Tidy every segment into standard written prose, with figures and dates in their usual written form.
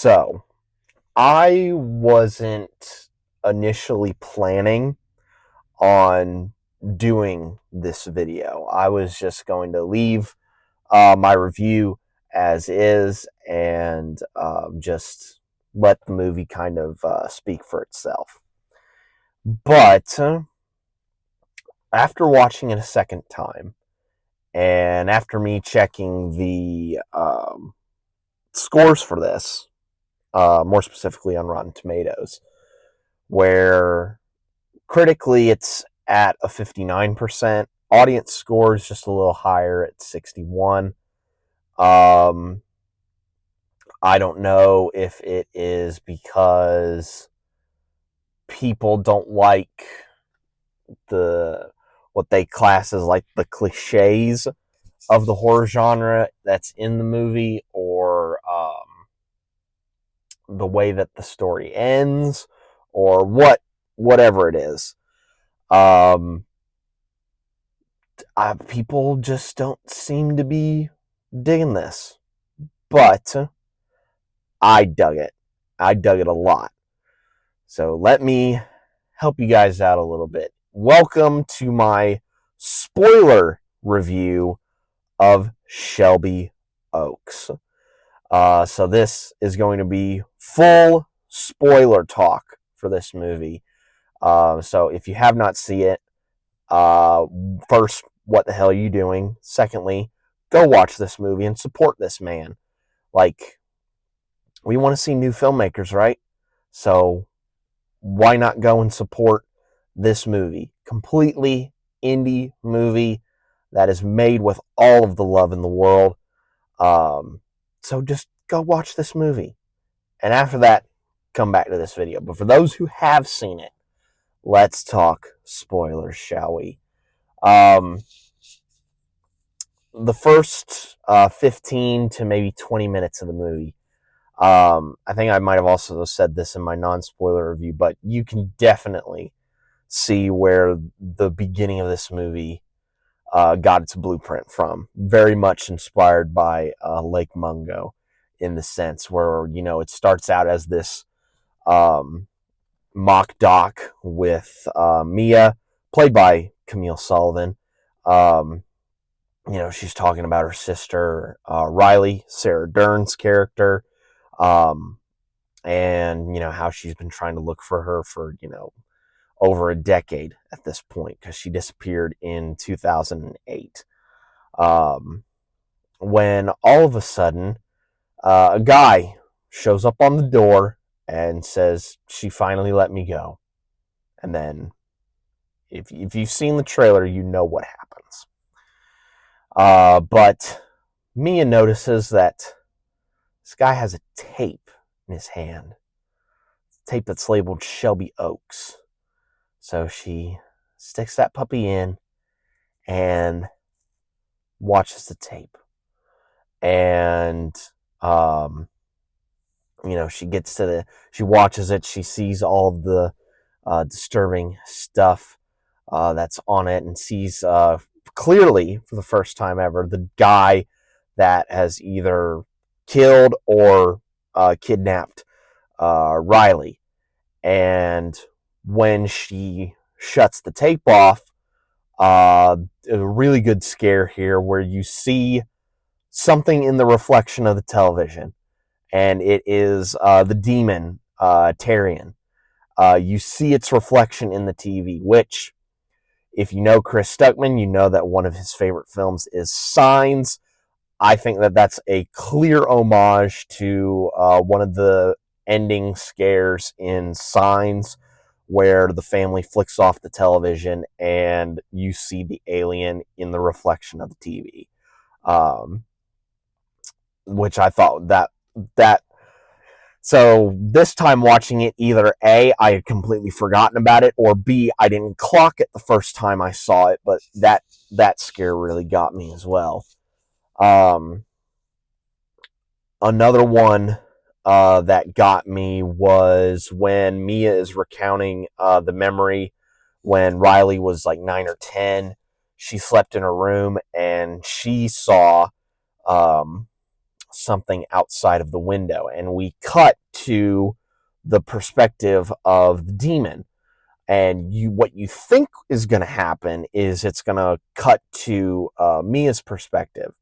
So, I wasn't initially planning on doing this video. I was just going to leave my review as is and just let the movie kind of speak for itself. But after watching it a second time, and after me checking the scores for this, more specifically on Rotten Tomatoes, where critically it's at a 59%, audience score is just a little higher at 61. I don't know if it is because people don't like what they class as like the cliches of the horror genre that's in the movie, or the way that the story ends, or whatever it is. People just don't seem to be digging this, but I dug it. I dug it a lot. So let me help you guys out a little bit. Welcome to my spoiler review of Shelby Oaks. So this is going to be full spoiler talk for this movie. So if you have not seen it, first, what the hell are you doing? Secondly, go watch this movie and support this man. Like, we want to see new filmmakers, right? So why not go and support this movie? Completely indie movie that is made with all of the love in the world. So just go watch this movie. And after that, come back to this video. But for those who have seen it, let's talk spoilers, shall we? The first 15 to maybe 20 minutes of the movie, I think I might have also said this in my non-spoiler review, but you can definitely see where the beginning of this movie got its blueprint from. Very much inspired by Lake Mungo, in the sense where, it starts out as this mock doc with Mia, played by Camille Sullivan. She's talking about her sister, Riley, Sarah Dern's character, and, how she's been trying to look for her for, over a decade at this point, because she disappeared in 2008. When all of a sudden, a guy shows up on the door and says, "She finally let me go." And then, if you've seen the trailer, you know what happens. But Mia notices that this guy has a tape in his hand. Tape that's labeled Shelby Oaks. So she sticks that puppy in and watches the tape. And, she watches it. She sees all of the disturbing stuff that's on it, and sees clearly, for the first time ever, the guy that has either killed or kidnapped Riley. And when she shuts the tape off, a really good scare here where you see something in the reflection of the television, and it is the demon, Tyrion. You see its reflection in the TV, which, if you know Chris Stuckmann, you know that one of his favorite films is Signs. I think that that's a clear homage to one of the ending scares in Signs, where the family flicks off the television and you see the alien in the reflection of the TV. Which I thought that so this time watching it, either A, I had completely forgotten about it, or B, I didn't clock it the first time I saw it, but that scare really got me as well. Another one that got me was when Mia is recounting the memory when Riley was like 9 or 10. She slept in her room and she saw something outside of the window. And we cut to the perspective of the demon. And what you think is going to happen is it's going to cut to Mia's perspective.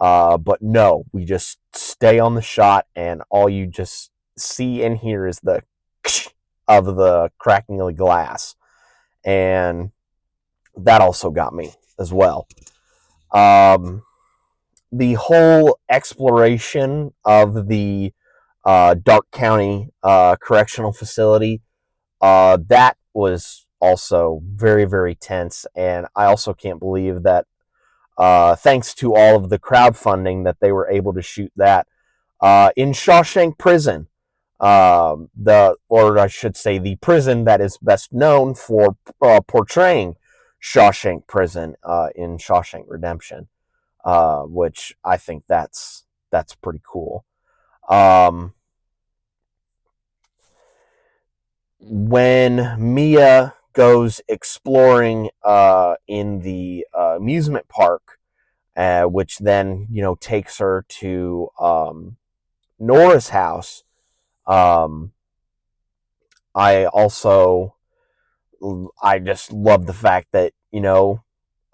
But no, we just stay on the shot, and all you just see and hear is the of the cracking of the glass. And that also got me as well. The whole exploration of the Dark County Correctional Facility, that was also very, very tense. And I also can't believe that thanks to all of the crowdfunding that they were able to shoot that in Shawshank Prison. Or I should say, the prison that is best known for portraying Shawshank Prison in Shawshank Redemption, which I think that's pretty cool. When Mia goes exploring in the amusement park, which then takes her to Nora's house, I just love the fact that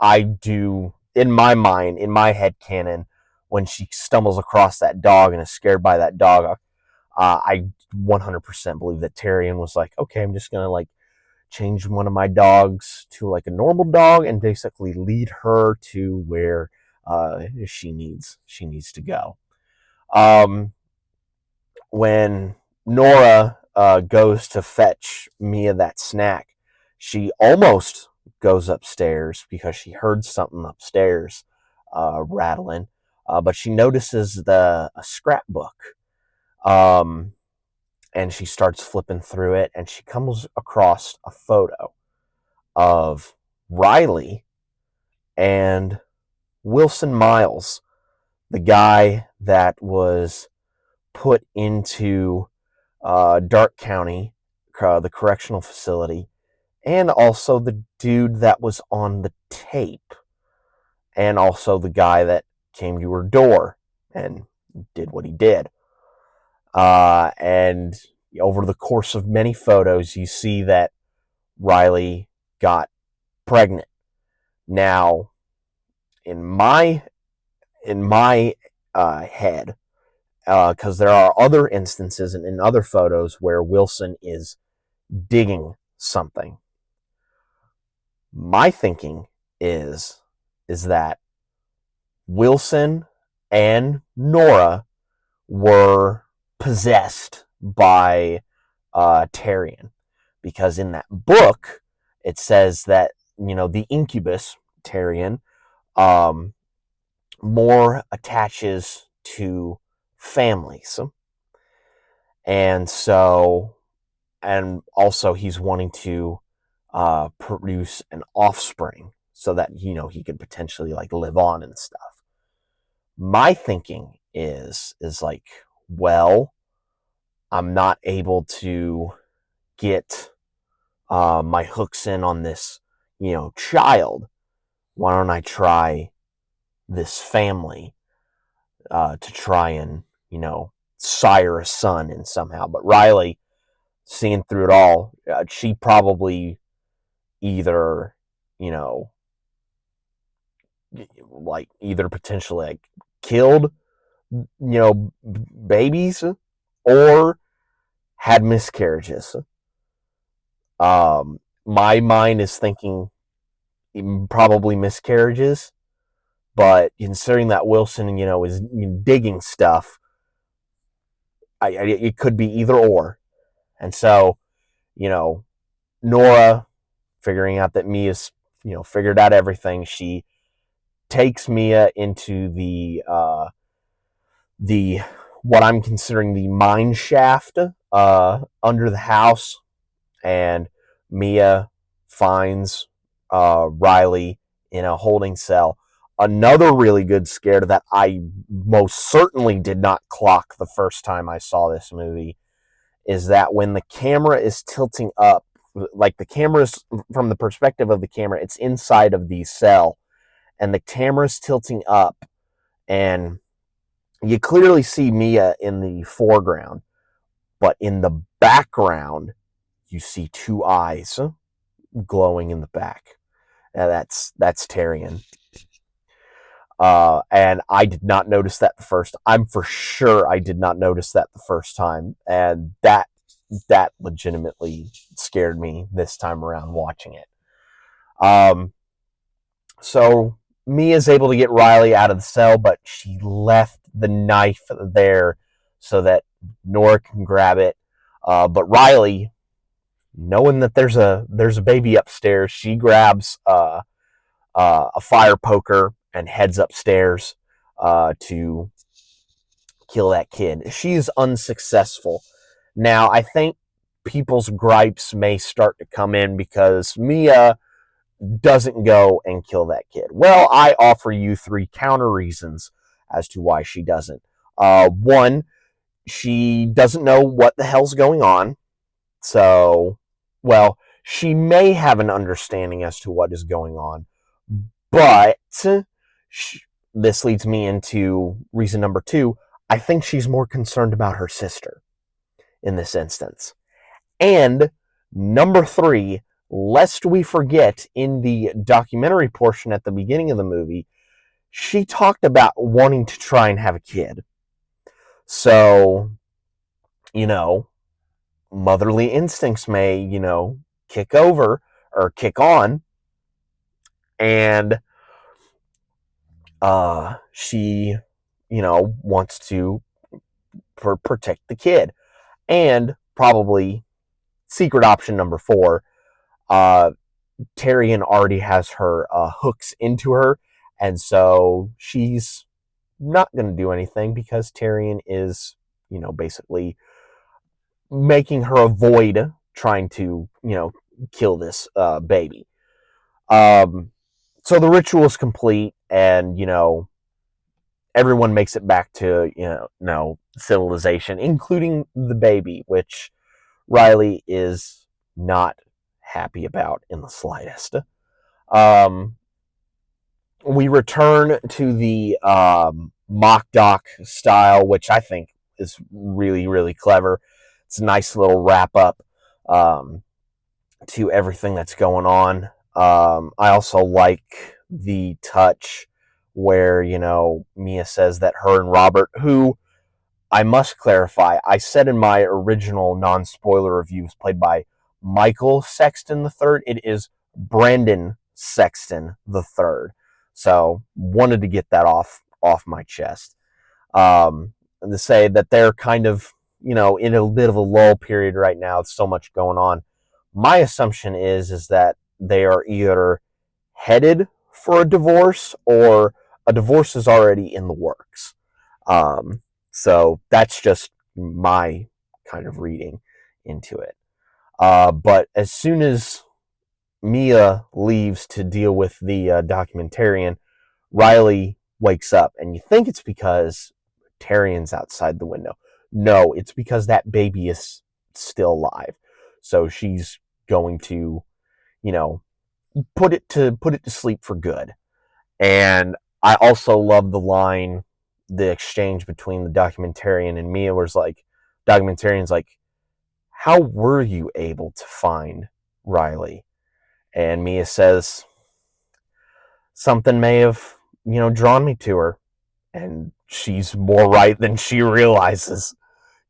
I do, in my mind, in my head canon, when she stumbles across that dog and is scared by that dog, I 100% believe that Tyrion was like, okay, I'm just gonna like change one of my dogs to like a normal dog and basically lead her to where she needs to go. When Nora goes to fetch Mia that snack, she almost goes upstairs because she heard something upstairs rattling, but she notices a scrapbook, and she starts flipping through it, and she comes across a photo of Riley and Wilson Miles, the guy that was put into Dark County, the correctional facility, and also the dude that was on the tape, and also the guy that came to her door and did what he did. And over the course of many photos, you see that Riley got pregnant. Now, in my head, because there are other instances and in other photos where Wilson is digging something. My thinking is that Wilson and Nora were possessed by Tyrion, because in that book it says that the incubus Tyrion more attaches to families, and also he's wanting to produce an offspring so that he could potentially like live on and stuff. My thinking is like, well, I'm not able to get my hooks in on this child. Why don't I try this family to try and sire a son in somehow? But Riley, seeing through it all, she probably either either potentially like killed babies or had miscarriages. My mind is thinking probably miscarriages, but considering that Wilson is digging stuff, it could be either or. And so Nora, figuring out that Mia's figured out everything, she takes Mia into the what I'm considering the mine shaft under the house, and Mia finds Riley in a holding cell. Another really good scare that I most certainly did not clock the first time I saw this movie is that when the camera is tilting up, like the camera's from the perspective of the camera, it's inside of the cell, and the camera's tilting up, and You clearly see Mia in the foreground, but in the background, you see two eyes glowing in the back. That's Tyrion. And I did not notice that the first. I'm for sure I did not notice that the first time, and that legitimately scared me this time around watching it. So Mia's able to get Riley out of the cell, but she left the knife there so that Nora can grab it. But Riley, knowing that there's a baby upstairs, she grabs a fire poker and heads upstairs to kill that kid. She's unsuccessful. Now, I think people's gripes may start to come in because Mia doesn't go and kill that kid. Well, I offer you 3 counter reasons as to why she doesn't. One, she doesn't know what the hell's going on. So, well, she may have an understanding as to what is going on, but this leads me into reason number 2. I think she's more concerned about her sister in this instance. And number 3, lest we forget, in the documentary portion at the beginning of the movie, she talked about wanting to try and have a kid. So, motherly instincts may, kick over or kick on, and she, wants to protect the kid. And probably secret option number 4, Tyrion already has her hooks into her, and so she's not going to do anything because Tyrion is, basically making her avoid trying to, kill this baby. So the ritual is complete, and everyone makes it back to civilization, including the baby, which Riley is not happy about in the slightest. We return to the mock doc style, which I think is really, really clever. It's a nice little wrap up to everything that's going on. I also like the touch where, Mia says that her and Robert, who I must clarify, I said in my original non-spoiler reviews, played by Michael Sexton III. It is Brandon Sexton III. So wanted to get that off my chest. And to say that they're kind of, in a bit of a lull period right now. It's so much going on. My assumption is that they are either headed for a divorce or a divorce is already in the works. So that's just my kind of reading into it. But as soon as Mia leaves to deal with the documentarian, Riley wakes up, and you think it's because Tyrion's outside the window. No, it's because that baby is still alive. So she's going to, put it to sleep for good. And I also love the exchange between the documentarian and Mia, where it's like, documentarian's like, how were you able to find Riley? And Mia says, something may have, drawn me to her. And she's more right than she realizes.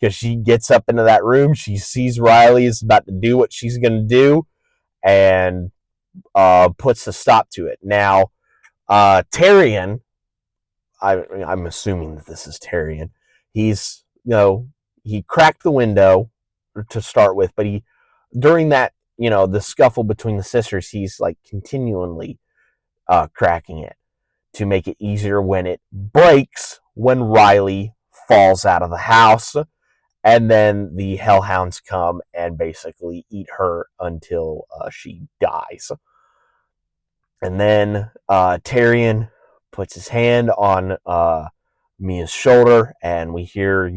Because she gets up into that room, she sees Riley is about to do what she's going to do, and puts a stop to it. Now, Tyrion, I'm assuming that this is Tyrion, he's, he cracked the window to start with, but during that, the scuffle between the sisters, he's like continually cracking it to make it easier when it breaks, when Riley falls out of the house, and then the hellhounds come and basically eat her until she dies. And then Tyrion puts his hand on Mia's shoulder, and we hear,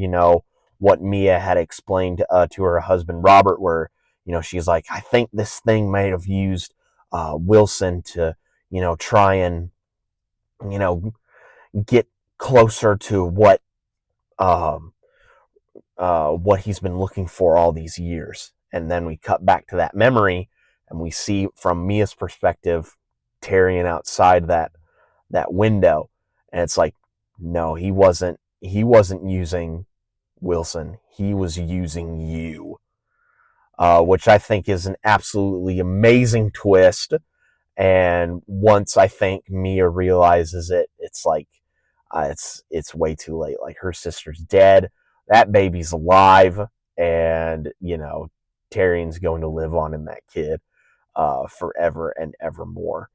what Mia had explained to her husband Robert, where, she's like, I think this thing may have used Wilson to, try and, get closer to what um, what he's been looking for all these years. And then we cut back to that memory, and we see from Mia's perspective, Tyrion outside that window, and it's like, no, he wasn't. He wasn't using Wilson. He was using you, which I think is an absolutely amazing twist. And once I think Mia realizes it, it's like it's way too late. Like, her sister's dead, that baby's alive, and Tyrion's going to live on in that kid forever and evermore.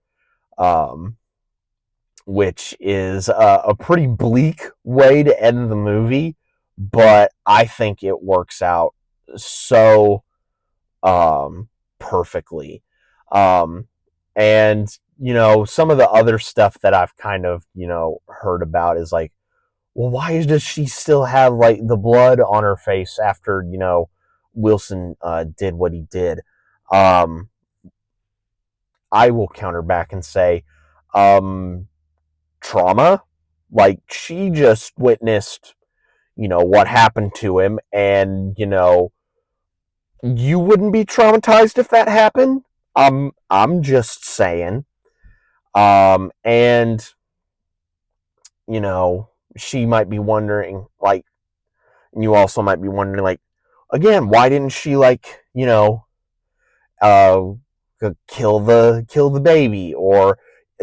Which is a pretty bleak way to end the movie, but I think it works out so perfectly. Um, and some of the other stuff that I've kind of heard about is like, well, why does she still have like the blood on her face after Wilson did what he did? I will counter back and say, trauma. Like, she just witnessed what happened to him, and you wouldn't be traumatized if that happened. I'm just saying. And she might be wondering, like, and you also might be wondering, like, again, why didn't she, like, uh kill the baby, or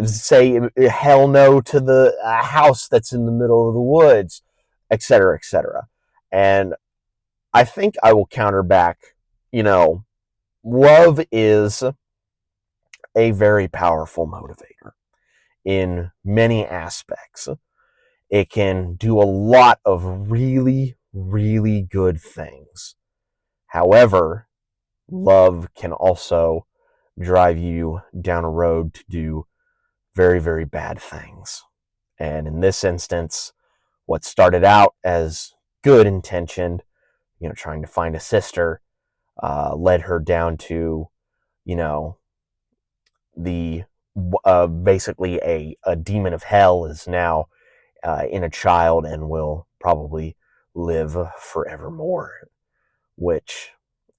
say hell no to the house that's in the middle of the woods, etc., etc. And I think I will counter back, love is a very powerful motivator in many aspects. It can do a lot of really, really good things. However, love can also drive you down a road to do very, very bad things. And in this instance, what started out as good intentioned, trying to find a sister, led her down to, the basically a demon of hell is now in a child and will probably live forevermore, which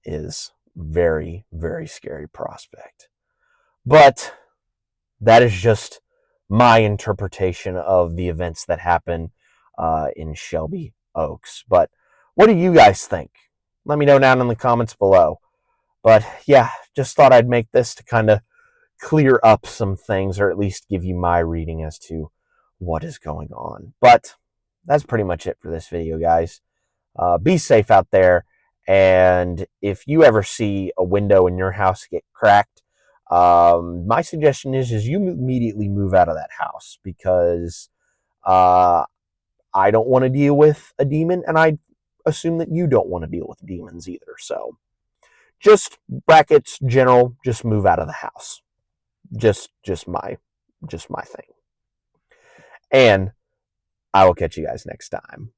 is very, very scary prospect. But that is just my interpretation of the events that happen in Shelby Oaks. But what do you guys think? Let me know down in the comments below. But yeah, just thought I'd make this to kind of clear up some things, or at least give you my reading as to what is going on. But that's pretty much it for this video, guys. Be safe out there, and if you ever see a window in your house get cracked, my suggestion is you immediately move out of that house, because I don't want to deal with a demon, and I assume that you don't want to deal with demons either. So just brackets general, just move out of the house. Just my thing. And I will catch you guys next time.